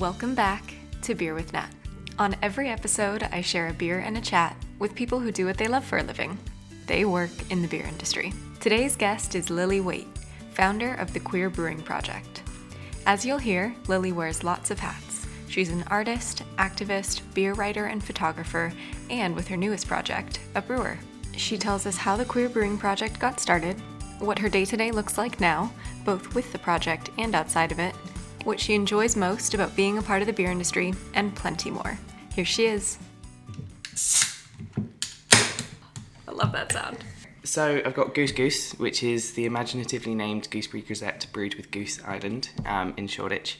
Welcome back to Beer with Nat. On every episode, I share a beer and a chat with people who do what they love for a living. They work in the beer industry. Today's guest is Lily Waite, founder of the Queer Brewing Project. As you'll hear, Lily wears lots of hats. She's an artist, activist, beer writer, and photographer, and with her newest project, a brewer. She tells us how the Queer Brewing Project got started, what her day-to-day looks like now, both with the project and outside of it, what she enjoys most about being a part of the beer industry, and plenty more. Here she is. I love that sound. So I've got Goose Goose, which is the imaginatively named gooseberry grisette brewed with Goose Island in Shoreditch.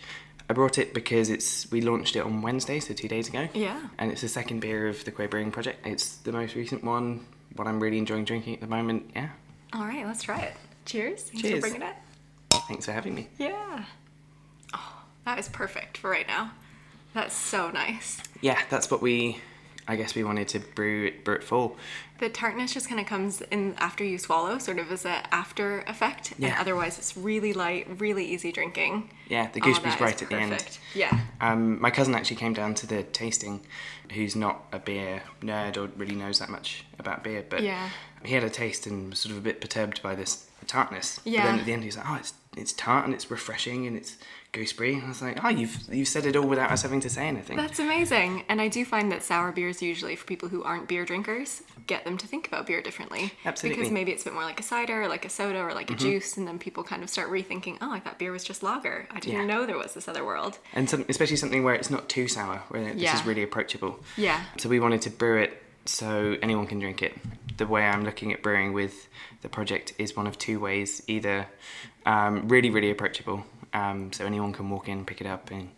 I brought it because we launched it on Wednesday, so 2 days ago. Yeah. And it's the second beer of the Queer Brewing Project. It's the most recent one, what I'm really enjoying drinking at the moment, yeah. All right, let's try it. Cheers. Thanks Cheers. for bringing it. Thanks for having me. Yeah. Oh, that is perfect for right now. That's so nice. Yeah, that's what we wanted to brew it for. The tartness just kind of comes in after you swallow, sort of as an after effect. Yeah. And otherwise, it's really light, really easy drinking. Yeah, the gooseberry's right at the end. Perfect. Yeah. My cousin actually came down to the tasting, who's not a beer nerd or really knows that much about beer, but Yeah. he had a taste and was sort of a bit perturbed by this tartness. Yeah. But then at the end he's like, oh, it's tart and it's refreshing and it's gooseberry. And I was like, oh, you've said it all without us having to say anything. That's amazing. And I do find that sour beers usually, for people who aren't beer drinkers, get them to think about beer differently. Absolutely. Because maybe it's a bit more like a cider or like a soda or like a juice, and then people kind of start rethinking, oh, I thought beer was just lager. I didn't know there was this other world. And especially something where it's not too sour, where this is really approachable. Yeah. So we wanted to brew it so anyone can drink it. The way I'm looking at brewing with the project is one of two ways. Either really, really approachable, so anyone can walk in, pick it up and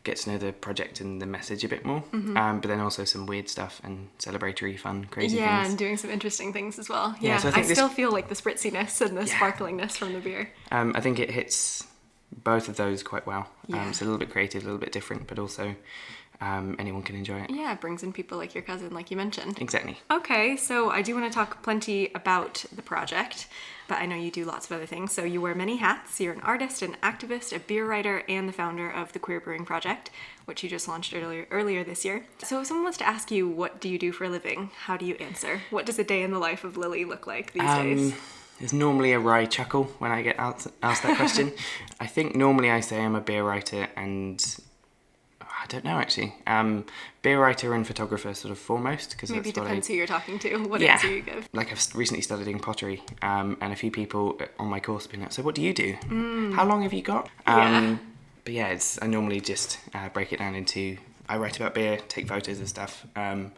get to know the project and the message a bit more. But then also some weird stuff and celebratory, fun, crazy things. Yeah, and doing some interesting things as well. Yeah, so I still feel like the spritziness and the sparklingness from the beer. I think it hits both of those quite well. Yeah. It's a little bit creative, a little bit different, but also anyone can enjoy it. Yeah, it brings in people like your cousin, like you mentioned. Exactly. Okay, so I do want to talk plenty about the project, but I know you do lots of other things. So you wear many hats. You're an artist, an activist, a beer writer, and the founder of the Queer Brewing Project, which you just launched earlier this year. So if someone wants to ask you, what do you do for a living? How do you answer? What does a day in the life of Lily look like these days? There's normally a wry chuckle when I get asked that question. I think normally I say I'm a beer writer and I don't know actually. Beer writer and photographer sort of foremost, because Maybe that's depends who you're talking to, what answer you give. Like I've recently started in pottery, and a few people on my course have been like, so what do you do? How long have you got? But yeah, I normally just break it down into, I write about beer, take photos of stuff, and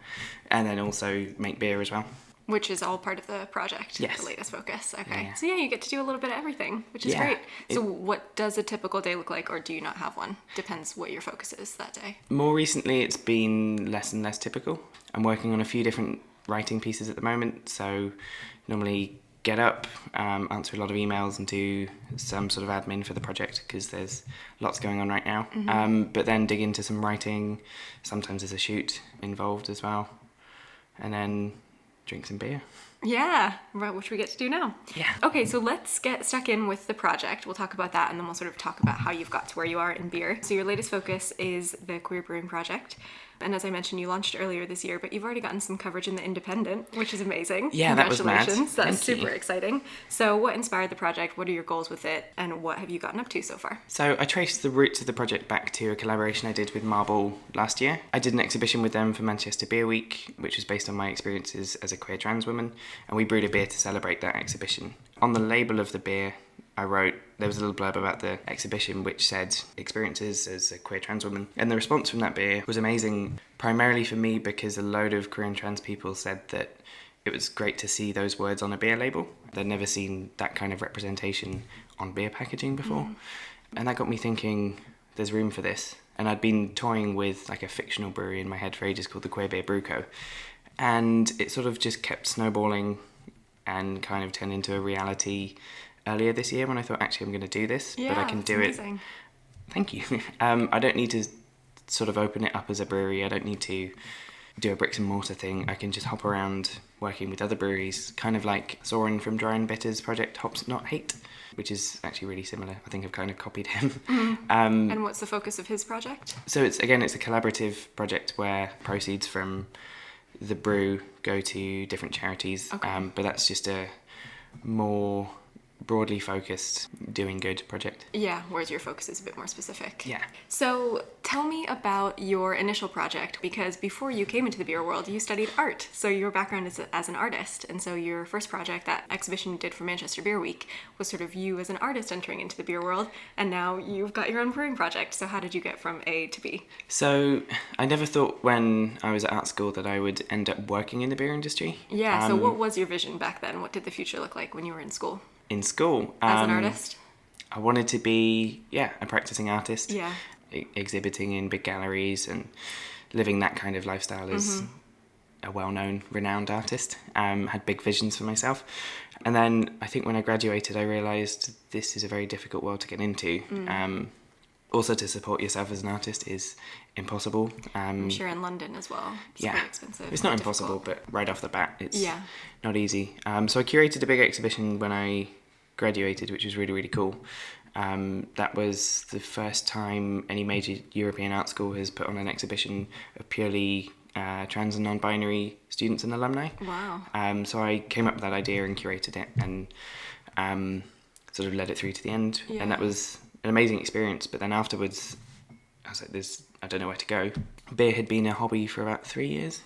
then also make beer as well. Which is all part of the project, yes. The latest focus. Okay. Yeah. So yeah, you get to do a little bit of everything, which is great. So what does a typical day look like, or do you not have one? Depends what your focus is that day. More recently, it's been less and less typical. I'm working on a few different writing pieces at the moment, so normally get up, answer a lot of emails and do some sort of admin for the project because there's lots going on right now. But then dig into some writing. Sometimes there's a shoot involved as well. And then drink some beer. Yeah, right, which we get to do now. Yeah. Okay, so let's get stuck in with the project. We'll talk about that and then we'll sort of talk about how you've got to where you are in beer. So your latest focus is the Queer Brewing Project. And as I mentioned, you launched earlier this year, but you've already gotten some coverage in The Independent, which is amazing. Yeah, that was mad. Congratulations. That's Thank super you. exciting. So what inspired the project? What are your goals with it? And what have you gotten up to so far? So I traced the roots of the project back to a collaboration I did with Marble last year. I did an exhibition with them for Manchester Beer Week, which was based on my experiences as a queer trans woman, and we brewed a beer to celebrate that exhibition. On the label of the beer, there was a little blurb about the exhibition which said experiences as a queer trans woman, and the response from that beer was amazing, primarily for me because a load of queer and trans people said that it was great to see those words on a beer label. They'd never seen that kind of representation on beer packaging before, and that got me thinking there's room for this. And I'd been toying with like a fictional brewery in my head for ages called the Queer Beer Brew Co, and it sort of just kept snowballing and kind of turned into a reality earlier this year when I thought, actually, I'm going to do this, but I can do amazing. it. Thank you. I don't need to sort of open it up as a brewery. I don't need to do a bricks and mortar thing. I can just hop around working with other breweries, kind of like Soren from Dry and Bitter's project Hops Not Hate. which is actually really similar. I think I've kind of copied him. And what's the focus of his project? So it's a collaborative project where proceeds from the brew go to different charities. Okay. But that's just a more broadly focused doing good project. Yeah, whereas your focus is a bit more specific. Yeah. So tell me about your initial project, because before you came into the beer world, you studied art. So your background is as an artist. And so your first project, that exhibition you did for Manchester Beer Week, was sort of you as an artist entering into the beer world. And now you've got your own brewing project. So how did you get from A to B? So I never thought when I was at art school that I would end up working in the beer industry. Yeah, so what was your vision back then? What did the future look like when you were in school? In school. As an artist? I wanted to be, a practicing artist. Yeah. Exhibiting in big galleries and living that kind of lifestyle as a well-known, renowned artist. Had big visions for myself. And then I think when I graduated, I realised this is a very difficult world to get into. Also, to support yourself as an artist is impossible. I'm sure in London as well. It's quite expensive. It's not impossible, but right off the bat, it's Yeah. not easy. So I curated a big exhibition when I graduated, which was really, really cool. That was the first time any major European art school has put on an exhibition of purely trans and non-binary students and alumni. Wow. So I came up with that idea and curated it and sort of led it through to the end. Yeah. And that was an amazing experience. But then afterwards, I was like, I don't know where to go. Beer had been a hobby for about 3 years,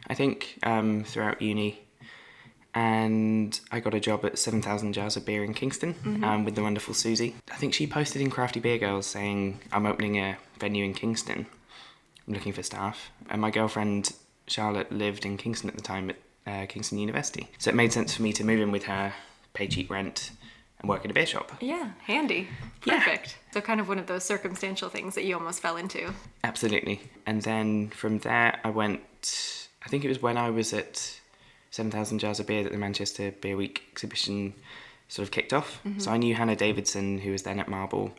I think, throughout uni. And I got a job at 7,000 Jars of Beer in Kingston with the wonderful Susie. I think she posted in Crafty Beer Girls saying, I'm opening a venue in Kingston. I'm looking for staff. And my girlfriend, Charlotte, lived in Kingston at the time at Kingston University. So it made sense for me to move in with her, pay cheap rent, and work at a beer shop. Yeah, handy. Perfect. Yeah. So kind of one of those circumstantial things that you almost fell into. Absolutely. And then from there, I think it was when I was at 7,000 Jars of Beer that the Manchester Beer Week exhibition sort of kicked off. So I knew Hannah Davidson, who was then at Marble,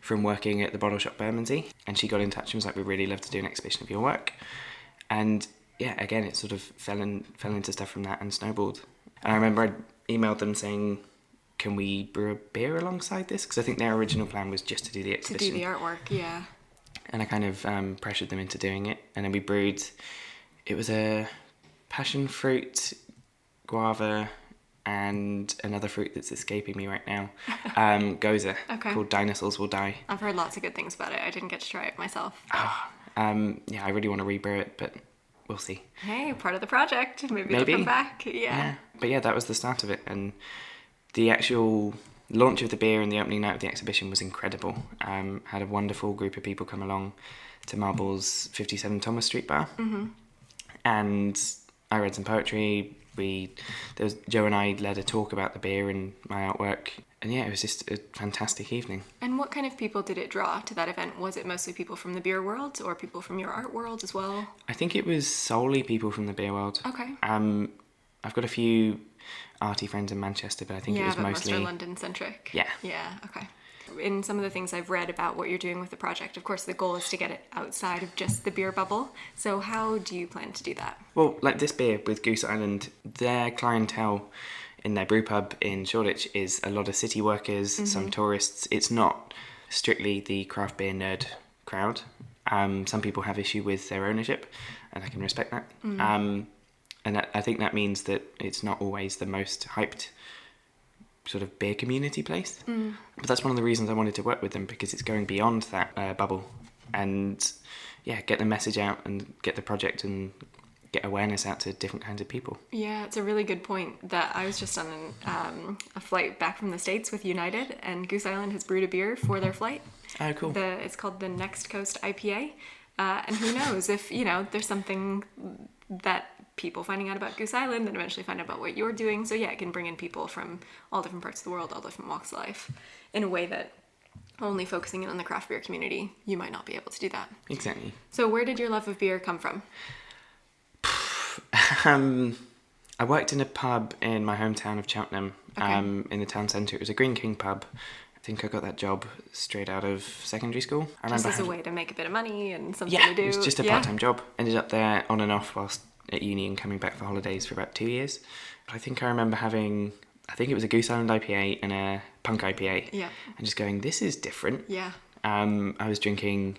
from working at the bottle shop Bermondsey, and she got in touch and was like, we'd really love to do an exhibition of your work. And yeah, again, it sort of fell into stuff from that and snowballed. And I remember I emailed them saying, can we brew a beer alongside this? Because I think their original plan was just to do the exhibition. To do the artwork, yeah. And I kind of pressured them into doing it. And then we brewed, it was a passion fruit, guava, and another fruit that's escaping me right now, goza, called Dinosaurs Will Die. I've heard lots of good things about it. I didn't get to try it myself. I really want to rebrew it, but we'll see. Hey, part of the project. Maybe it'll come back. Yeah. But yeah, that was the start of it. And the actual launch of the beer and the opening night of the exhibition was incredible. Had a wonderful group of people come along to Marble's 57 Thomas Street bar. And I read some poetry. Joe and I led a talk about the beer and my artwork. And yeah, it was just a fantastic evening. And what kind of people did it draw to that event? Was it mostly people from the beer world or people from your art world as well? I think it was solely people from the beer world. Okay. I've got a few arty friends in Manchester, but I think it was mostly... most are London-centric. Yeah. Yeah, okay. In some of the things I've read about what you're doing with the project, of course, the goal is to get it outside of just the beer bubble. So how do you plan to do that? Well, like this beer with Goose Island, their clientele in their brew pub in Shoreditch is a lot of city workers, some tourists. It's not strictly the craft beer nerd crowd. Some people have issue with their ownership, and I can respect that. And I think that means that it's not always the most hyped sort of beer community place. But that's one of the reasons I wanted to work with them, because it's going beyond that bubble. And yeah, get the message out and get the project and get awareness out to different kinds of people. Yeah, it's a really good point. That I was just on a flight back from the States with United, and Goose Island has brewed a beer for their flight. Oh, cool. It's called the Next Coast IPA. And who knows if, there's something that people finding out about Goose Island and eventually find out about what you're doing. So yeah, it can bring in people from all different parts of the world, all different walks of life, in a way that only focusing in on the craft beer community, you might not be able to do that. Exactly. So where did your love of beer come from? I worked in a pub in my hometown of Cheltenham, in the town centre. It was a Green King pub. I think I got that job straight out of secondary school. Just as a way to make a bit of money and something to do. Yeah, it was just a part-time job. Ended up there on and off whilst at uni and coming back for holidays for about 2 years. I think I remember having I think it was a Goose Island IPA and a Punk IPA. Yeah. And just going, this is different. Yeah. I was drinking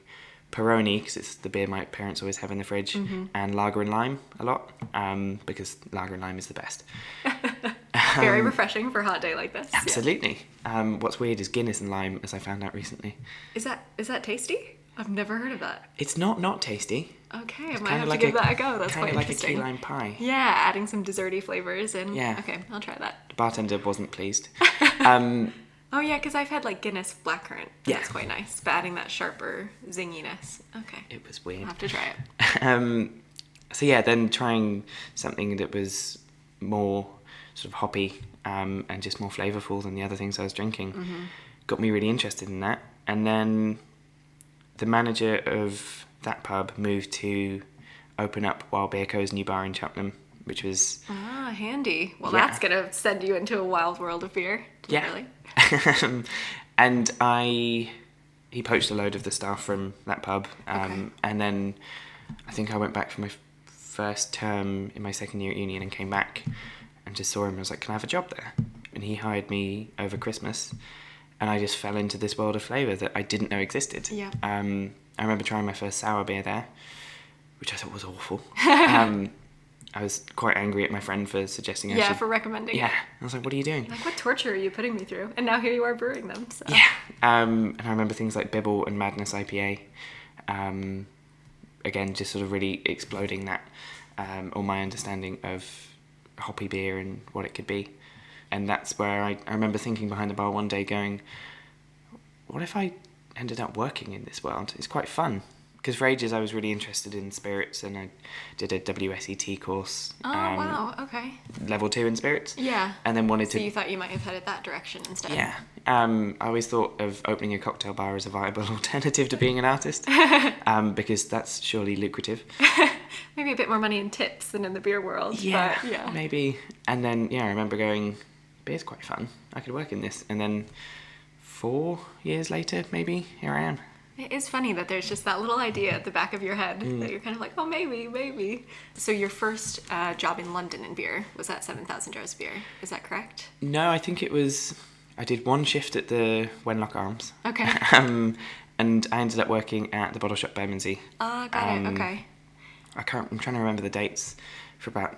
Peroni, because it's the beer my parents always have in the fridge, and lager and lime a lot, because lager and lime is the best. Very refreshing for a hot day like this. Absolutely. Yeah. What's weird is Guinness and lime, as I found out recently. Is that tasty? I've never heard of that. It's not tasty. Okay, It's I might have to give that a go. That's quite like interesting. a key lime pie. Yeah, adding some desserty flavors in. Yeah. Okay, I'll try that. The bartender wasn't pleased. Oh yeah, because I've had like Guinness blackcurrant. Yeah. That's quite nice. But adding that sharper zinginess. Okay. It was weird. I'll have to try it. So yeah, then trying something that was more sort of hoppy and just more flavourful than the other things I was drinking got me really interested in that. And then the manager of that pub moved to open up Wild Beer Co.'s new bar in Cheltenham, which was... Ah, handy. Well, Yeah. that's going to send you into a wild world of beer. Literally. Yeah. And he poached a load of the staff from that pub. Okay. And then I think I went back for my first term in my second year at uni and came back and just saw him and was like, can I have a job there? And he hired me over Christmas. And I just fell into this world of flavour that I didn't know existed. Yeah. I remember trying my first sour beer there, which I thought was awful. I was quite angry at my friend for suggesting I should... for recommending. Yeah. I was like, what are you doing? Like, what torture are you putting me through? And now here you are brewing them. So. Yeah. And I remember things like Bibble and Madness IPA. Again, just sort of really exploding that, or my understanding of hoppy beer and what it could be. And that's where I remember thinking behind the bar one day going, what if I ended up working in this world? It's quite fun. Because for ages I was really interested in spirits and I did a WSET course. Oh, wow. Okay. Level 2 in spirits. Yeah. And then wanted to... So you thought you might have headed that direction instead. Yeah. I always thought of opening a cocktail bar as a viable alternative to being an artist, because that's surely lucrative. Maybe a bit more money in tips than in the beer world. Yeah, but yeah. maybe. And then, I remember going, beer's quite fun. I could work in this. And then 4 years later, maybe, here I am. It is funny that there's just that little idea at the back of your head that you're kind of like, oh, maybe. So your first job in London in beer was at 7,000 Jars of Beer. Is that correct? No, I think it was... I did one shift at the Wenlock Arms. Okay. And I ended up working at the Bottle Shop Bermondsey. Ah, got it. Okay. I'm trying to remember the dates for about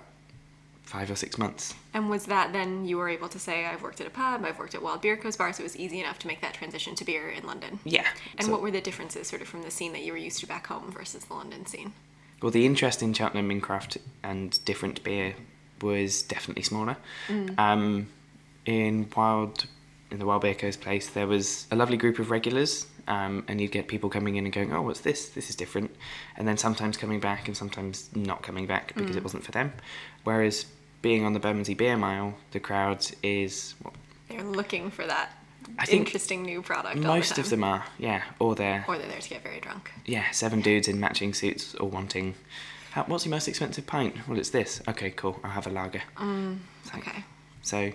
5 or 6 months. And was that then you were able to say, I've worked at a pub, I've worked at Wild Beer Co.'s bar, so it was easy enough to make that transition to beer in London? Yeah. And So- what were the differences sort of from the scene that you were used to back home versus the London scene? Well, the interest in Cheltenham in craft and different beer was definitely smaller. In the Wild Beer Co.'s place, there was a lovely group of regulars, and you'd get people coming in and going, oh, what's this? This is different. And then sometimes coming back and sometimes not coming back because it wasn't for them. Whereas being on the Bermondsey Beer Mile, the crowd is... They're looking for that I think interesting new product all most the time. of them are, yeah. Or they're there to get very drunk. 7 dudes in matching suits all wanting... what's your most expensive pint? Well, it's this. Okay, cool. I'll have a lager. Okay. So,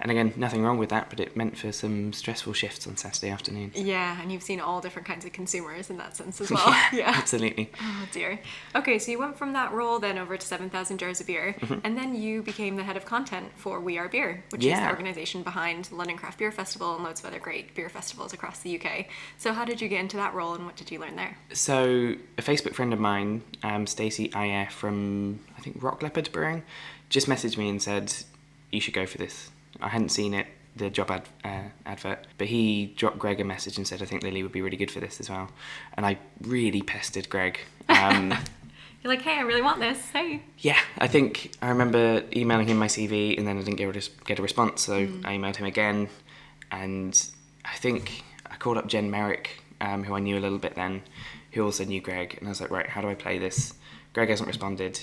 and again, nothing wrong with that, but it meant for some stressful shifts on Saturday afternoons. Yeah, and you've seen all different kinds of consumers in that sense as well. Yeah, absolutely. Oh dear. Okay, so you went from that role then over to 7,000 Jars of Beer, and then you became the head of content for We Are Beer, which is the organisation behind the London Craft Beer Festival and loads of other great beer festivals across the UK. So how did you get into that role and what did you learn there? So a Facebook friend of mine, Stacey Ayer from, I think, Rock Leopard Brewing, just messaged me and said, you should go for this. I hadn't seen it, the job advert, but he dropped Greg a message and said, I think Lily would be really good for this as well. And I really pestered Greg. You're like, hey, I really want this, hey. Yeah, I think I remember emailing him my CV and then I didn't get a response, so I emailed him again. And I think I called up Jen Merrick, who I knew a little bit then, who also knew Greg. And I was like, right, how do I play this? Greg hasn't responded.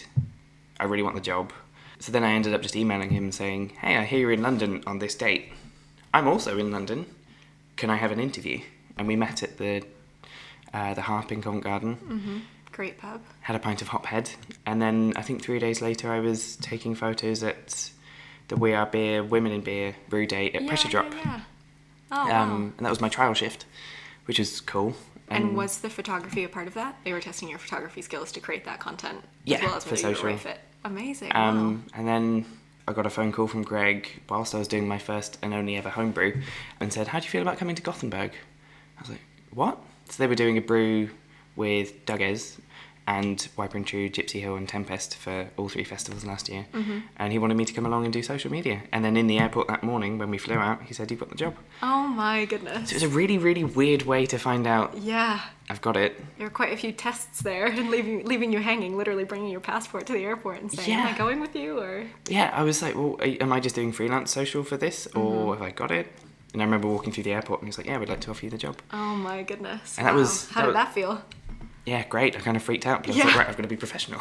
I really want the job. So then I ended up just emailing him saying, hey, I hear you're in London on this date. I'm also in London. Can I have an interview? And we met at the Harp in Covent Garden. Great pub. Had a pint of Hophead. And then I think 3 days later I was taking photos at the We Are Beer Women in Beer brew day at Pressure Drop. Yeah. Oh, wow. And that was my trial shift, which was cool. And was the photography a part of that? They were testing your photography skills to create that content Yeah, as well as for whether you were social. right fit. Amazing. Wow. And then I got a phone call from Greg whilst I was doing my first and only ever homebrew and said, how do you feel about coming to Gothenburg? I was like, what? So they were doing a brew with Dugges and Wiper and True, Gypsy Hill and Tempest for all 3 festivals last year. And he wanted me to come along and do social media. And then in the airport that morning when we flew out, he said, you've got the job. Oh my goodness. So it was a really, really weird way to find out I've got it. There were quite a few tests there and leaving you hanging, literally bringing your passport to the airport and saying, am I going with you? Or Yeah, I was like, well, am I just doing freelance social for this or have I got it? And I remember walking through the airport and he was like, yeah, we'd like to offer you the job. Oh my goodness. And How did that feel? Yeah, great. I kind of freaked out, but I was like, right, I've got to be professional.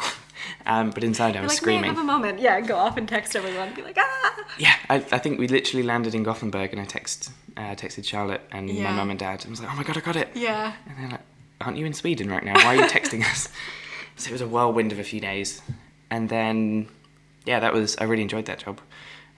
But inside I was screaming. May I have a moment? Yeah, go off and text everyone. Be like, ah! Yeah, I think we literally landed in Gothenburg and I texted Charlotte and my mum and dad and was like, oh my God, I got it. Yeah. And they're like, aren't you in Sweden right now? Why are you texting us? So it was a whirlwind of a few days. And then, I really enjoyed that job.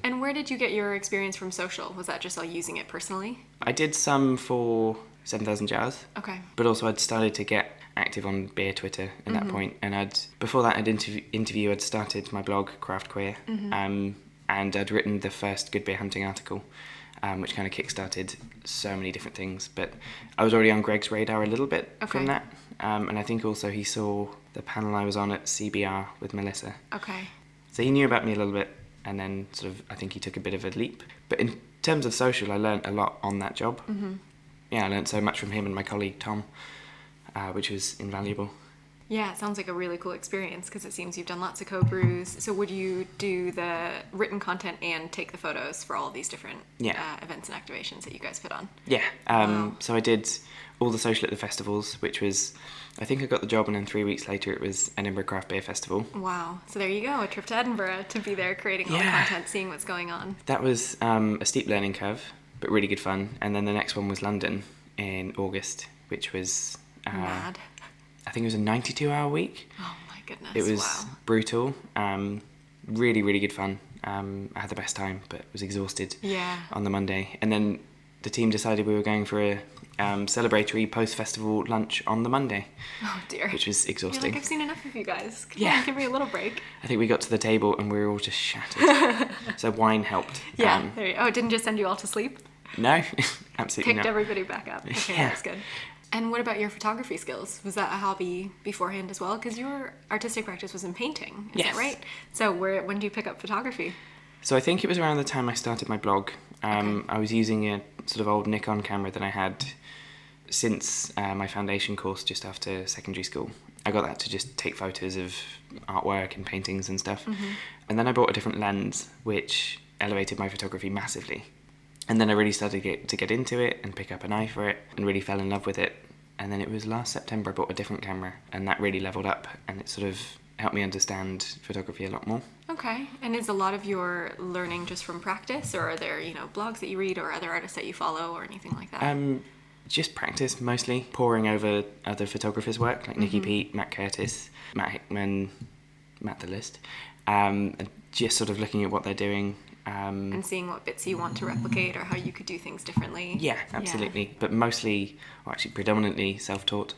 And where did you get your experience from social? Was that just all using it personally? I did some for 7,000 Jars. Okay. But also I'd started to get active on beer Twitter at that point, and before that I'd started my blog Craft Queer, and I'd written the first Good Beer Hunting article, which kind of kickstarted so many different things. But I was already on Greg's radar a little bit from that, and I think also he saw the panel I was on at CBR with Melissa. Okay. So he knew about me a little bit, and then I think he took a bit of a leap. But in terms of social, I learned a lot on that job. I learned so much from him and my colleague Tom, which was invaluable. Yeah, it sounds like a really cool experience because it seems you've done lots of co-brews. So would you do the written content and take the photos for all of these different events and activations that you guys put on? Yeah. So I did all the social at the festivals, which was, I think I got the job, and then 3 weeks later it was Edinburgh Craft Beer Festival. Wow. So there you go, a trip to Edinburgh to be there creating all the content, seeing what's going on. That was a steep learning curve, but really good fun. And then the next one was London in August, which was... mad. I think it was a 92-hour week. Oh my goodness. It was brutal. Really, really good fun. I had the best time, but was exhausted on the Monday. And then the team decided we were going for a celebratory post-festival lunch on the Monday. Oh dear. Which was exhausting. You're like, I've seen enough of you guys. Come on, give me a little break. I think we got to the table and we were all just shattered. So wine helped. It didn't just send you all to sleep? No, absolutely not. Picked everybody back up. Okay, that's good. And what about your photography skills? Was that a hobby beforehand as well? Because your artistic practice was in painting, is that right? So when did you pick up photography? So I think it was around the time I started my blog. I was using a sort of old Nikon camera that I had since my foundation course just after secondary school. I got that to just take photos of artwork and paintings and stuff. And then I bought a different lens, which elevated my photography massively. And then I really started to get into it and pick up an eye for it and really fell in love with it. And then it was last September I bought a different camera, and that really leveled up, and it sort of helped me understand photography a lot more. Okay. And is a lot of your learning just from practice, or are there, blogs that you read or other artists that you follow or anything like that? Just practice mostly, poring over other photographers' work like Nikki Pete, Matt Curtis, Matt Hickman, Matt the List, and just sort of looking at what they're doing. And seeing what bits you want to replicate or how you could do things differently. Yeah, absolutely. Yeah. But mostly, or actually predominantly self-taught,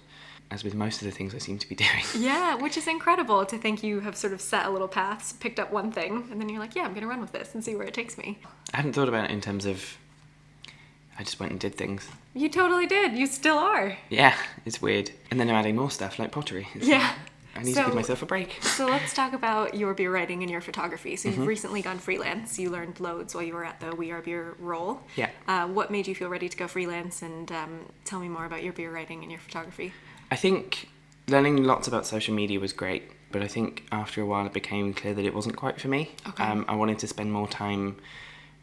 as with most of the things I seem to be doing. Yeah, which is incredible to think you have sort of set a little path, picked up one thing, and then you're like, I'm going to run with this and see where it takes me. I hadn't thought about it in terms of, I just went and did things. You totally did. You still are. Yeah, it's weird. And then I'm adding more stuff like pottery. I need to give myself a break. So let's talk about your beer writing and your photography. So you've recently gone freelance. You learned loads while you were at the We Are Beer role. Yeah. What made you feel ready to go freelance? And tell me more about your beer writing and your photography. I think learning lots about social media was great, but I think after a while it became clear that it wasn't quite for me. Okay. I wanted to spend more time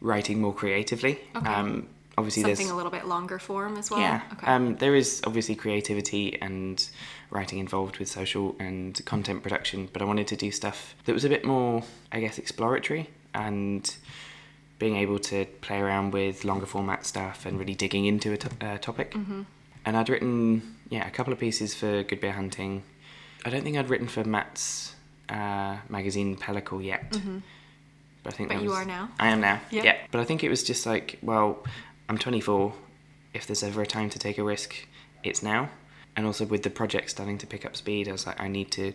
writing more creatively. Okay. Obviously something a little bit longer form as well? Yeah. Okay. There is obviously creativity and writing involved with social and content production, but I wanted to do stuff that was a bit more, I guess, exploratory and being able to play around with longer format stuff and really digging into a topic. And I'd written, a couple of pieces for Good Beer Hunting. I don't think I'd written for Matt's magazine Pellicle yet. But I think you are now? I am now, yeah. But I think it was just like, I'm 24. If there's ever a time to take a risk, it's now. And also with the project starting to pick up speed, I was like, I need to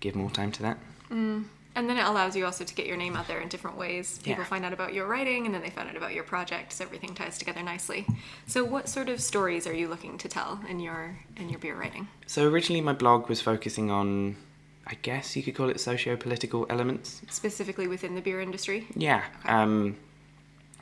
give more time to that. And And then it allows you also to get your name out there in different ways. People Yeah. find out about your writing, and then they find out about your project, so everything ties together nicely. So what sort of stories are you looking to tell in your beer writing? So originally my blog was focusing on, I guess you could call it socio-political elements. Specifically within the beer industry? Yeah. Okay.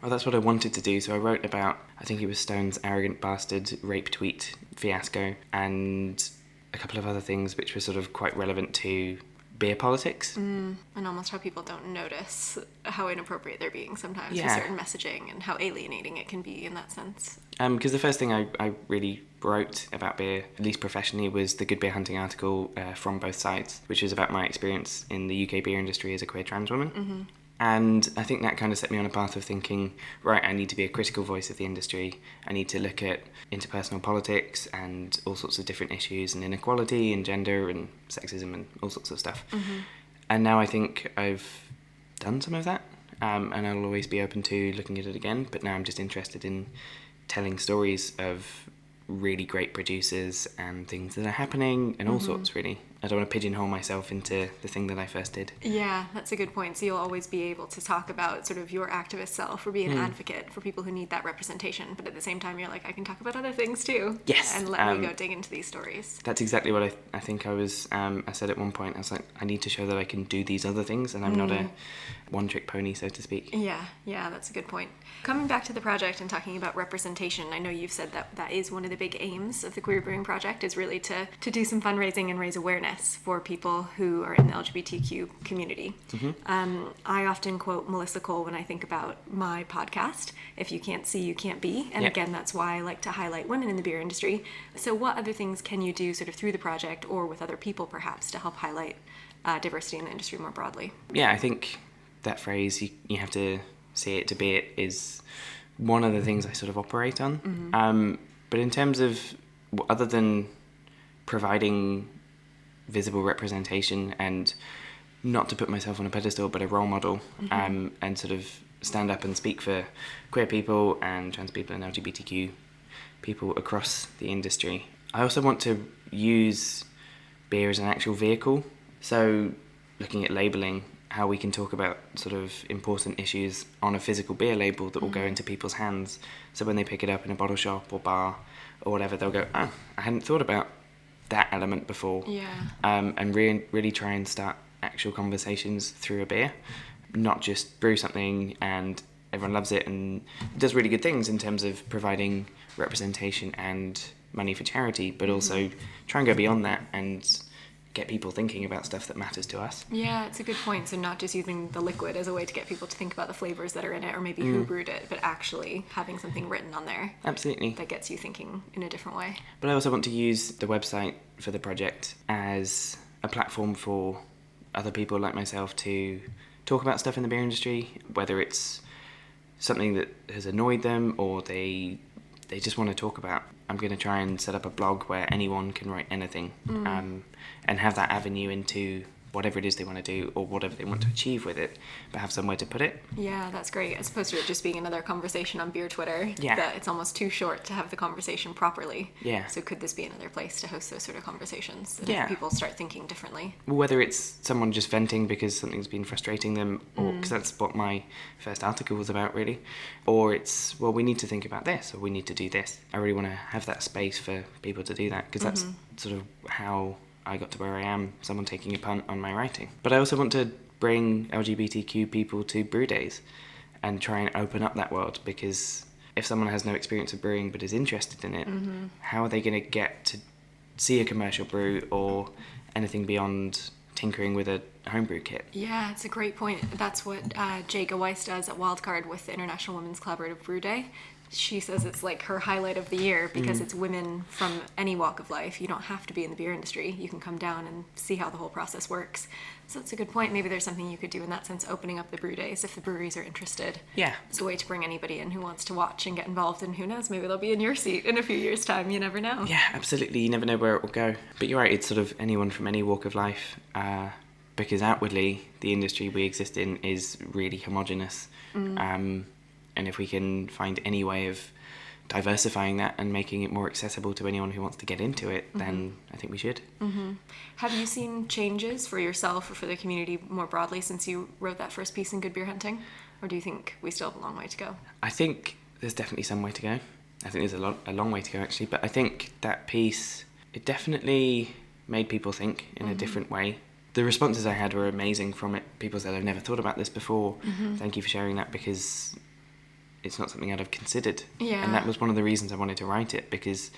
Well, that's what I wanted to do. So I wrote about, I think it was Stone's arrogant bastard rape tweet fiasco and a couple of other things which were sort of quite relevant to beer politics. And almost how people don't notice how inappropriate they're being sometimes with Yeah. certain messaging and how alienating it can be in that sense. Because the first thing I really wrote about beer, at least professionally, was the Good Beer Hunting article from Both Sides, which was about my experience in the UK beer industry as a queer trans woman. Mm-hmm. And I think that kind of set me on a path of thinking, right, I need to be a critical voice of the industry. I need to look at interpersonal politics and all sorts of different issues and inequality and gender and sexism and all sorts of stuff. Mm-hmm. And now I think I've done some of that, and I'll always be open to looking at it again. But now I'm just interested in telling stories of really great producers and things that are happening and all sorts, really. I don't want to pigeonhole myself into the thing that I first did. Yeah, that's a good point. So you'll always be able to talk about sort of your activist self or be an advocate for people who need that representation. But at the same time, you're like, I can talk about other things too. Yes. And let me go dig into these stories. That's exactly what I think I was, I said at one point. I was like, I need to show that I can do these other things and I'm not a one-trick pony, so to speak. Yeah, that's a good point. Coming back to the project and talking about representation, I know you've said that is one of the big aims of the Queer Brewing Project is really to do some fundraising and raise awareness for people who are in the LGBTQ community. I often quote Melissa Cole when I think about my podcast, if you can't see, you can't be. And again, that's why I like to highlight women in the beer industry. So what other things can you do sort of through the project or with other people perhaps to help highlight diversity in the industry more broadly? Yeah, I think that phrase, you have to see it to be it, is one of the things I sort of operate on. But in terms of, other than providing visible representation and not to put myself on a pedestal, but a role model, and sort of stand up and speak for queer people and trans people and LGBTQ people across the industry. I also want to use beer as an actual vehicle. So looking at labelling, how we can talk about sort of important issues on a physical beer label that will go into people's hands. So when they pick it up in a bottle shop or bar or whatever, they'll go, oh, I hadn't thought about that element before. Yeah. And really try and start actual conversations through a beer, not just brew something and everyone loves it and does really good things in terms of providing representation and money for charity, but also try and go beyond that and get people thinking about stuff that matters to us. Yeah, it's a good point. So not just using the liquid as a way to get people to think about the flavors that are in it or maybe who brewed it, but actually having something written on there. Absolutely. That gets you thinking in a different way. But I also want to use the website for the project as a platform for other people like myself to talk about stuff in the beer industry, whether it's something that has annoyed them or they just want to talk about. I'm going to try and set up a blog where anyone can write anything and have that avenue into whatever it is they want to do or whatever they want to achieve with it, but have somewhere to put it. Yeah, that's great. As opposed to it just being another conversation on beer Twitter. Yeah. That it's almost too short to have the conversation properly. Yeah. So could this be another place to host those sort of conversations? And Yeah. people start thinking differently. Whether it's someone just venting because something's been frustrating them, or because that's what my first article was about, really, or it's, well, we need to think about this, or we need to do this. I really want to have that space for people to do that, because that's sort of how I got to where I am, someone taking a punt on my writing. But I also want to bring LGBTQ people to brew days and try and open up that world, because if someone has no experience of brewing but is interested in it, how are they going to get to see a commercial brew or anything beyond tinkering with a homebrew kit? Yeah, it's a great point. That's what Jake Waite does at Wildcard with the International Women's Collaborative Brew Day. She says it's like her highlight of the year because it's women from any walk of life. You don't have to be in the beer industry. You can come down and see how the whole process works. So that's a good point. Maybe there's something you could do in that sense, opening up the brew days if the breweries are interested. Yeah. It's a way to bring anybody in who wants to watch and get involved, and who knows, maybe they'll be in your seat in a few years' time. You never know. Yeah, absolutely. You never know where it will go. But you're right, it's sort of anyone from any walk of life, because outwardly the industry we exist in is really homogenous. And if we can find any way of diversifying that and making it more accessible to anyone who wants to get into it, then I think we should. Have you seen changes for yourself or for the community more broadly since you wrote that first piece in Good Beer Hunting? Or do you think we still have a long way to go? I think there's definitely some way to go. I think there's a long way to go, actually. But I think that piece, it definitely made people think in a different way. The responses I had were amazing from it. People said, I've never thought about this before. Thank you for sharing that, because it's not something I'd have considered. Yeah. And that was one of the reasons I wanted to write it, because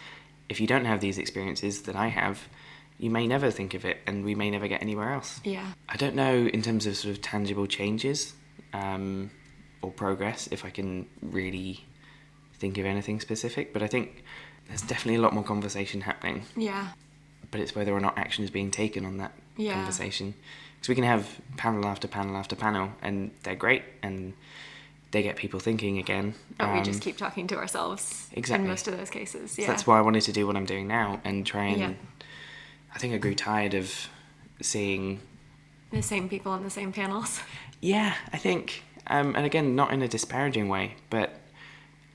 if you don't have these experiences that I have, you may never think of it, and we may never get anywhere else. Yeah. I don't know in terms of sort of tangible changes or progress, if I can really think of anything specific, but I think there's definitely a lot more conversation happening. Yeah. But it's whether or not action is being taken on that Yeah. conversation. Because we can have panel after panel after panel, and they're great, and they get people thinking again. But we just keep talking to ourselves Exactly. in most of those cases. Yeah. So that's why I wanted to do what I'm doing now and try and... Yeah. I think I grew tired of seeing... The same people on the same panels. Yeah, I think... and again, not in a disparaging way, but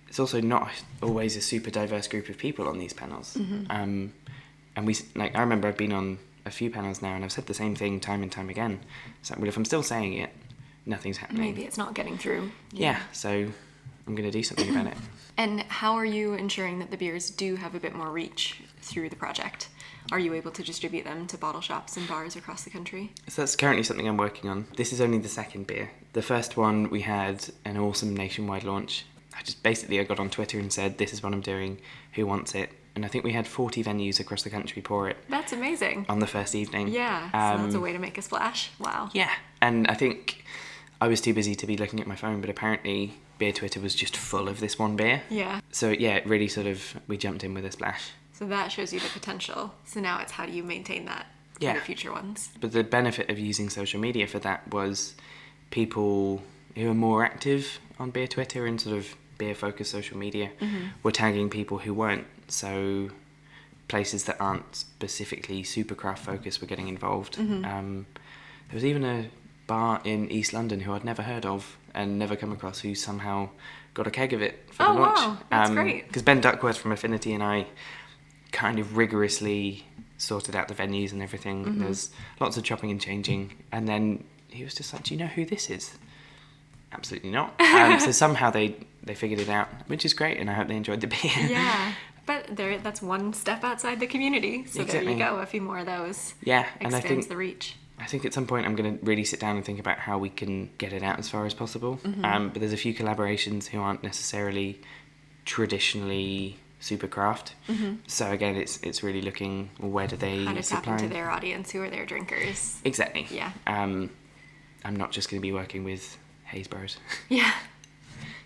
it's also not always a super diverse group of people on these panels. And I remember I've been on a few panels now, and I've said the same thing time and time again. So, well, if I'm still saying it, nothing's happening. Maybe it's not getting through. Yeah, so I'm going to do something about it. And how are you ensuring that the beers do have a bit more reach through the project? Are you able to distribute them to bottle shops and bars across the country? So that's currently something I'm working on. This is only the second beer. The first one, we had an awesome nationwide launch. I got on Twitter and said, this is what I'm doing, who wants it? And I think we had 40 venues across the country pour it. That's amazing. On the first evening. Yeah, so that's a way to make a splash. Wow. Yeah, and I think I was too busy to be looking at my phone, but apparently beer Twitter was just full of this one beer. Yeah. So yeah, it really we jumped in with a splash. So that shows you the potential. So now it's how do you maintain that for Yeah. the future ones? But the benefit of using social media for that was people who are more active on beer Twitter and sort of beer-focused social media were tagging people who weren't. So places that aren't specifically super craft focused were getting involved. There was even a bar in East London who I'd never heard of and never come across, who somehow got a keg of it for the launch. Wow, that's great. Because Ben Duckworth from Affinity and I kind of rigorously sorted out the venues and everything. There's lots of chopping and changing, and then he was just like, do you know who this is? Absolutely not. So somehow they figured it out, which is great, and I hope they enjoyed the beer. Yeah. But that's one step outside the community. So Exactly. there you go. A few more of those. Yeah, and I Expands think the reach. I think at some point I'm going to really sit down and think about how we can get it out as far as possible. But there's a few collaborations who aren't necessarily traditionally super craft. So again, it's really looking, where do they How to tap supply? into their audience, who are their drinkers. Exactly. Yeah. I'm not just going to be working with haze bros. Yeah.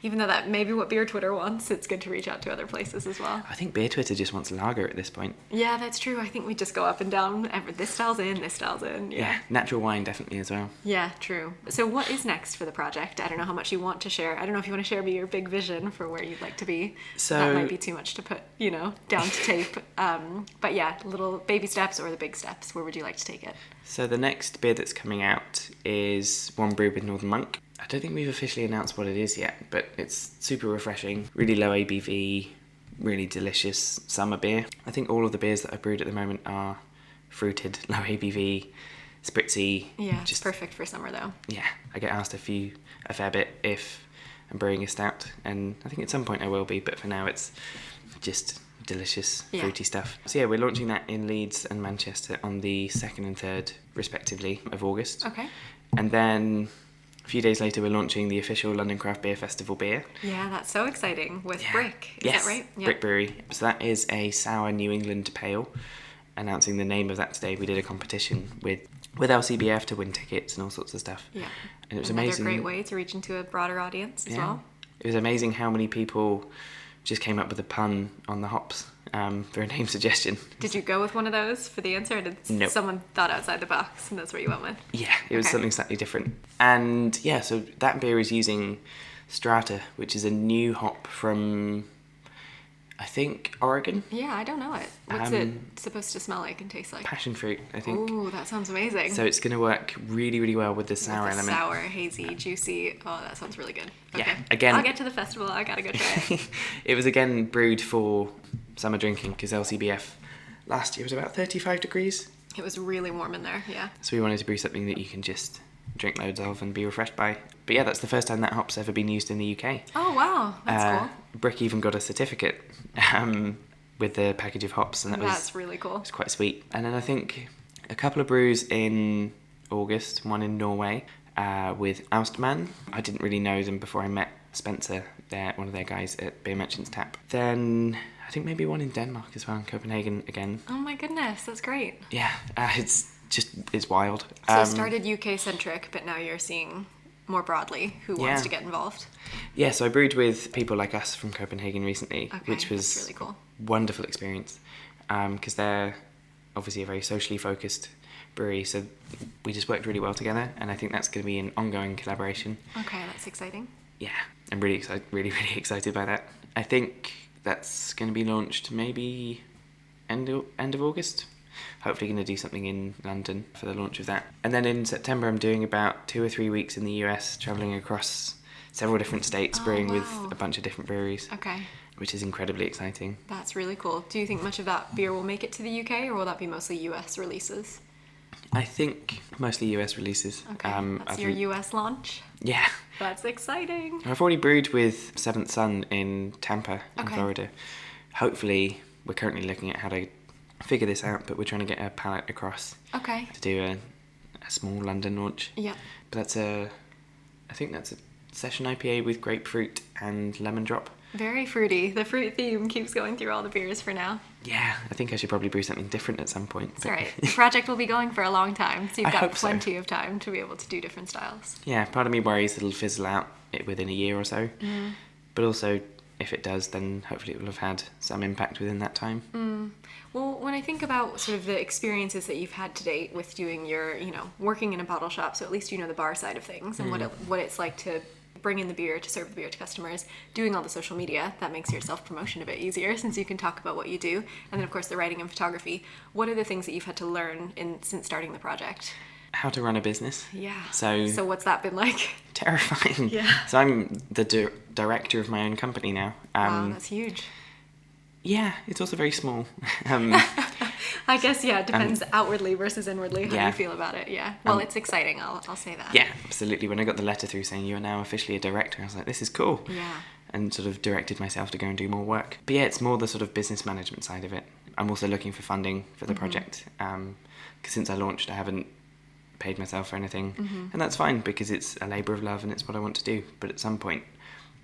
Even though that may be what beer Twitter wants, it's good to reach out to other places as well. I think beer Twitter just wants lager at this point. Yeah, that's true. I think we just go up and down. This style's in, this style's in. Yeah, natural wine definitely as well. Yeah, true. So what is next for the project? I don't know how much you want to share. I don't know if you want to share your big vision for where you'd like to be. So that might be too much to put, down to tape. But yeah, little baby steps or the big steps. Where would you like to take it? So the next beer that's coming out is one brewed with Northern Monk. I don't think we've officially announced what it is yet, but it's super refreshing, really low ABV, really delicious summer beer. I think all of the beers that I brewed at the moment are fruited, low ABV, spritzy. Yeah, just perfect for summer though. Yeah, I get asked a fair bit if I'm brewing a stout, and I think at some point I will be, but for now it's just delicious fruity stuff. So yeah, we're launching that in Leeds and Manchester on the 2nd and 3rd respectively of August. Okay. And then a few days later we're launching the official London Craft Beer Festival beer. Yeah, that's so exciting with Brick. Is Yes, that right? Yeah. Brick Brewery. So that is a sour New England pale. Announcing the name of that today, we did a competition with LCBF to win tickets and all sorts of stuff. Yeah. And it was Another amazing. great way to reach into a broader audience as well. It was amazing how many people just came up with a pun on the hops for a name suggestion. Did you go with one of those for the answer, or did Nope. someone thought outside the box and that's what you went with? Yeah, it was Okay. something slightly different. And yeah, so that beer is using Strata, which is a new hop from, I think Oregon. Yeah, I don't know it. What's it supposed to smell like and taste like? Passion fruit, I think. Ooh, that sounds amazing. So it's going to work really, really well with the sour element. Sour, hazy, juicy. Oh, that sounds really good. Okay. Yeah, again... I'll get to the festival. I gotta go try it. It was again brewed for summer drinking because LCBF last year was about 35 degrees. It was really warm in there, yeah. So we wanted to brew something that you can just drink loads of and be refreshed by. But yeah, that's the first time that hop's ever been used in the UK. Oh, wow. That's cool. Brick even got a certificate with the package of hops, and that's really cool. It's quite sweet. And then I think a couple of brews in August, one in Norway with Austman. I didn't really know them before I met Spencer, one of their guys at Beer Merchants Tap. Then I think maybe one in Denmark as well, in Copenhagen again. Oh my goodness, that's great. Yeah, it's wild. So it started UK centric, but now you're seeing more broadly who wants to get involved. Yeah, so I brewed with people like us from Copenhagen recently, okay, which was that's really cool. Wonderful experience because they're obviously a very socially focused brewery, so we just worked really well together, and I think that's going to be an ongoing collaboration. Okay, that's exciting. Yeah, I'm really excited, really excited by that. I think that's going to be launched maybe end of August. Hopefully going to do something in London for the launch of that. And then in September I'm doing about 2 or 3 weeks in the US, travelling across several different states, brewing with a bunch of different breweries. Okay. Which is incredibly exciting. That's really cool. Do you think much of that beer will make it to the UK, or will that be mostly US releases? I think mostly US releases. Okay, that's your US launch? Yeah. That's exciting. I've already brewed with Seventh Son in Tampa, in Florida. Hopefully, we're currently looking at how to figure this out, but we're trying to get a pallet across to do a small London launch. Yeah. But I think that's a session IPA with grapefruit and lemon drop. Very fruity. The fruit theme keeps going through all the beers for now. Yeah, I think I should probably brew something different at some point. That's all right. The project will be going for a long time, so you've got plenty of time to be able to do different styles. Yeah, part of me worries it'll fizzle out within a year or so. Mm. But also, if it does, then hopefully it will have had some impact within that time. Mm. Well, when I think about sort of the experiences that you've had to date with doing your, working in a bottle shop, so at least you know the bar side of things and what it's like to bring in the beer, to serve the beer to customers, doing all the social media, that makes your self-promotion a bit easier since you can talk about what you do. And then, of course, the writing and photography. What are the things that you've had to learn since starting the project? How to run a business. Yeah. So what's that been like? Terrifying. Yeah. So I'm the director of my own company now. Wow, that's huge. Yeah, it's also very small. I guess, it depends outwardly versus inwardly how you feel about it, yeah. Well, it's exciting, I'll say that. Yeah, absolutely. When I got the letter through saying you are now officially a director, I was like, this is cool. Yeah. And sort of directed myself to go and do more work. But yeah, it's more the sort of business management side of it. I'm also looking for funding for the project. Because since I launched, I haven't paid myself for anything. Mm-hmm. And that's fine because it's a labour of love and it's what I want to do. But at some point,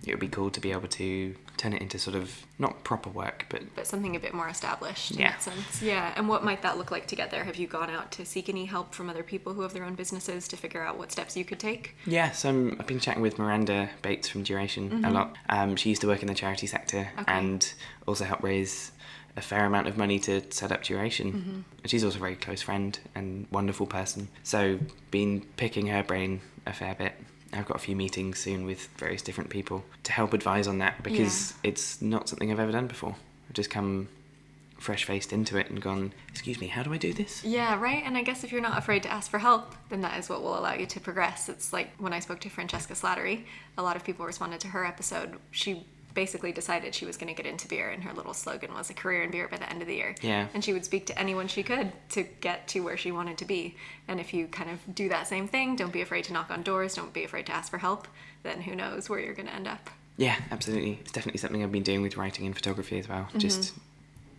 it would be cool to be able to turn it into sort of, not proper work, but something a bit more established in that sense. Yeah, and what might that look like to get there? Have you gone out to seek any help from other people who have their own businesses to figure out what steps you could take? Yeah, so I've been chatting with Miranda Bates from Duration a lot. She used to work in the charity sector and also helped raise a fair amount of money to set up Duration. Mm-hmm. And she's also a very close friend and wonderful person. So been picking her brain a fair bit. I've got a few meetings soon with various different people to help advise on that because it's not something I've ever done before. I've just come fresh-faced into it and gone, excuse me, how do I do this? Yeah, right. And I guess if you're not afraid to ask for help, then that is what will allow you to progress. It's like when I spoke to Francesca Slattery, a lot of people responded to her episode. She basically decided she was going to get into beer, and her little slogan was a career in beer by the end of the year. Yeah. And she would speak to anyone she could to get to where she wanted to be. And if you kind of do that same thing, don't be afraid to knock on doors, don't be afraid to ask for help, then who knows where you're going to end up. Yeah, absolutely. It's definitely something I've been doing with writing and photography as well. Mm-hmm. Just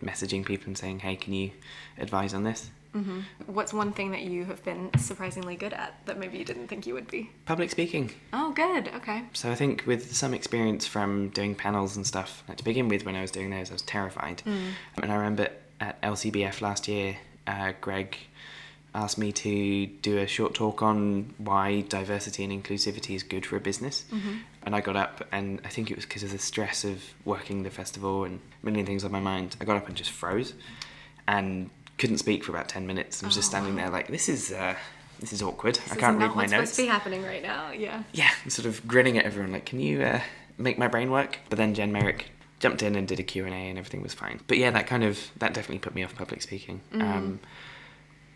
messaging people and saying, hey, can you advise on this? Mm-hmm. What's one thing that you have been surprisingly good at that maybe you didn't think you would be? Public speaking. Oh, good. Okay. So I think with some experience from doing panels and stuff, like to begin with when I was doing those, I was terrified. And I remember at LCBF last year, Greg asked me to do a short talk on why diversity and inclusivity is good for a business. Mm-hmm. And I got up, and I think it was because of the stress of working the festival and a million things on my mind, I got up and just froze and couldn't speak for about 10 minutes. I was just standing there like, this is awkward. I can't read my notes. This is not what's supposed to be happening right now, yeah. Yeah, sort of grinning at everyone like, can you make my brain work? But then Jen Merrick jumped in and did a Q&A and everything was fine. But yeah, that definitely put me off public speaking.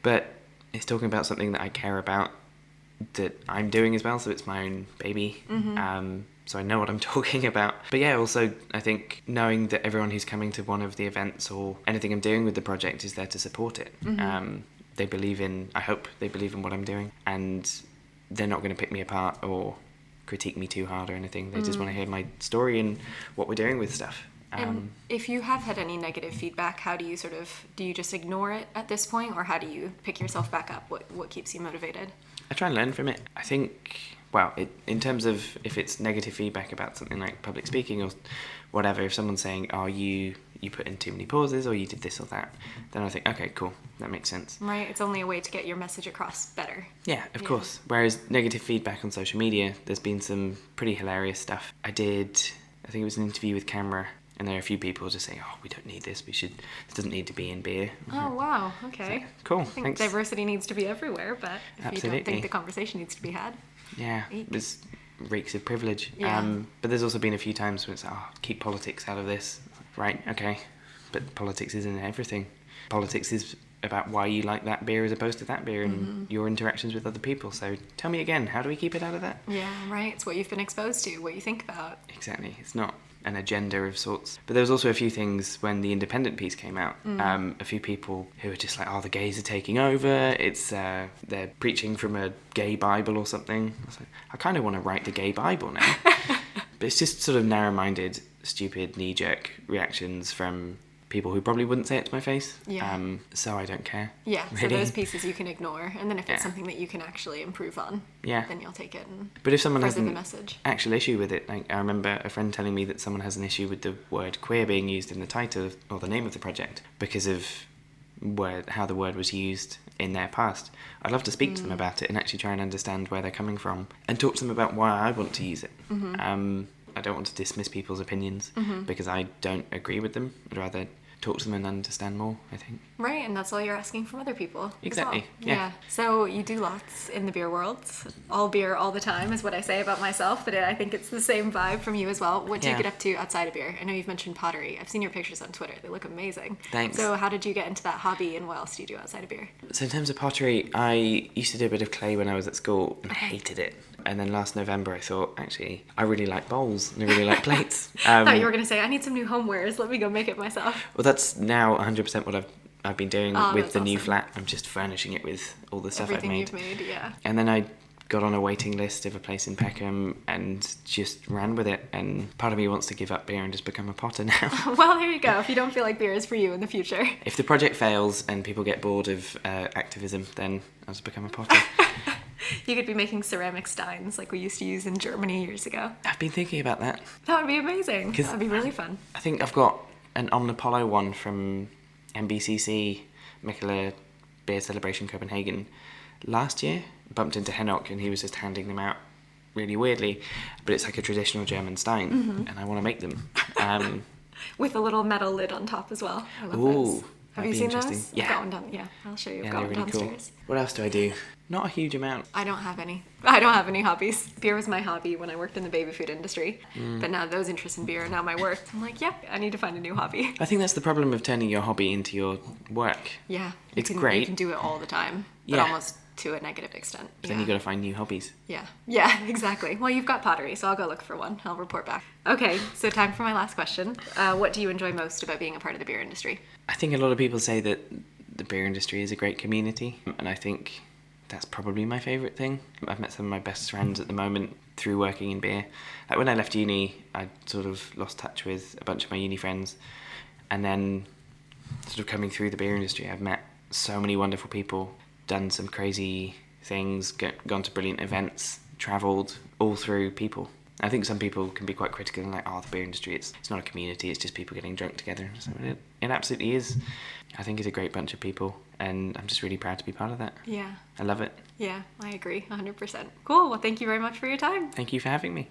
But it's talking about something that I care about, that I'm doing as well, so it's my own baby. So I know what I'm talking about. But yeah, also I think knowing that everyone who's coming to one of the events or anything I'm doing with the project is there to support it. I hope they believe in what I'm doing, and they're not going to pick me apart or critique me too hard or anything. They just want to hear my story and what we're doing with stuff. And if you have had any negative feedback, how do you do you just ignore it at this point, or how do you pick yourself back up? What keeps you motivated? I try and learn from it. I think, in terms of if it's negative feedback about something like public speaking or whatever, if someone's saying, oh, you put in too many pauses or you did this or that, then I think, okay, cool, that makes sense. Right, it's only a way to get your message across better. Yeah, of course. Whereas negative feedback on social media, there's been some pretty hilarious stuff. I think it was an interview with Camera, and there are a few people just saying, oh, we don't need this, this doesn't need to be in beer. Oh, wow, okay. So, cool, I think thanks. Diversity needs to be everywhere, but if Absolutely. you don't think the conversation needs to be had. Yeah, there's reeks of privilege. Yeah. But there's also been a few times when it's, keep politics out of this. Right, okay, but politics isn't everything. Politics is about why you like that beer as opposed to that beer and your interactions with other people. So tell me again, how do we keep it out of that? Yeah, right. It's what you've been exposed to, what you think about. Exactly. It's not an agenda of sorts. But there was also a few things when the independent piece came out. A few people who were just like, the gays are taking over. It's they're preaching from a gay Bible or something. I was like, I kind of want to write the gay Bible now. But it's just sort of narrow-minded, stupid, knee-jerk reactions from people who probably wouldn't say it to my face. Yeah. So I don't care. Yeah, really. So those pieces you can ignore, and then if it's something that you can actually improve on, then you'll take it and But if someone has further an the message. actual issue with it, like I remember a friend telling me that someone has an issue with the word queer being used in the title or the name of the project because of how the word was used in their past. I'd love to speak to them about it and actually try and understand where they're coming from and talk to them about why I want to use it. I don't want to dismiss people's opinions because I don't agree with them. I'd rather talk to them and understand more, I think. Right, and that's all you're asking from other people. Exactly, as well. Yeah. So you do lots in the beer world. All beer all the time is what I say about myself, but I think it's the same vibe from you as well. What do you get up to outside of beer? I know you've mentioned pottery. I've seen your pictures on Twitter. They look amazing. Thanks. So how did you get into that hobby, and what else do you do outside of beer? So in terms of pottery, I used to do a bit of clay when I was at school and hated it. And then last November I thought, actually, I really like bowls and I really like plates. I thought you were going to say, I need some new homewares. Let me go make it myself. Well, that's now 100% what I've been doing with the new awesome. flat. I'm just furnishing it with all the stuff Everything I've made. you've made, yeah. And then I got on a waiting list of a place in Peckham and just ran with it. And part of me wants to give up beer and just become a potter now. Well, there you go. If you don't feel like beer is for you in the future. If the project fails and people get bored of activism, then I'll just become a potter. You could be making ceramic steins like we used to use in Germany years ago. I've been thinking about that. That would be amazing. That would be really fun. I think I've got an Omnipollo one from MBCC, Mikkeller Beer Celebration Copenhagen, last year. Bumped into Henok and he was just handing them out really weirdly, but it's like a traditional German stein and I want to make them. With a little metal lid on top as well. I love those. Have you seen those? Yeah. I've got one down. Yeah, I'll show you. I've Yeah, got they're one really cool. downstairs. What else do I do? Not a huge amount. I don't have any. I don't have any hobbies. Beer was my hobby when I worked in the baby food industry, but now those interests in beer are now my work. I'm like, yep, I need to find a new hobby. I think that's the problem of turning your hobby into your work. Yeah, It's you great. You can do it all the time, but Yeah. almost to a negative extent. But then you got to find new hobbies. Yeah, exactly. Well, you've got pottery, so I'll go look for one. I'll report back. Okay, so time for my last question. What do you enjoy most about being a part of the beer industry? I think a lot of people say that the beer industry is a great community, and I think that's probably my favourite thing. I've met some of my best friends at the moment through working in beer. Like when I left uni, I sort of lost touch with a bunch of my uni friends, and then sort of coming through the beer industry, I've met so many wonderful people, done some crazy things, gone to brilliant events, travelled, all through people. I think some people can be quite critical and like, the beer industry, it's not a community, it's just people getting drunk together. So it absolutely is. I think it's a great bunch of people, and I'm just really proud to be part of that. Yeah. I love it. Yeah, I agree, 100%. Cool, well, thank you very much for your time. Thank you for having me.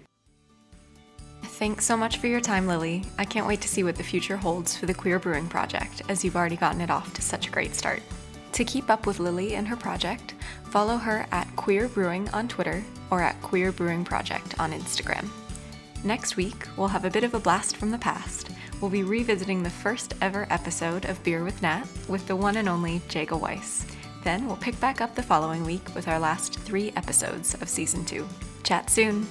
Thanks so much for your time, Lily. I can't wait to see what the future holds for the Queer Brewing Project, as you've already gotten it off to such a great start. To keep up with Lily and her project, follow her at Queer Brewing on Twitter or at Queer Brewing Project on Instagram. Next week, we'll have a bit of a blast from the past, we'll be revisiting the first ever episode of Beer with Nat with the one and only Jaga Weiss. Then we'll pick back up the following week with our last 3 episodes of Season 2. Chat soon!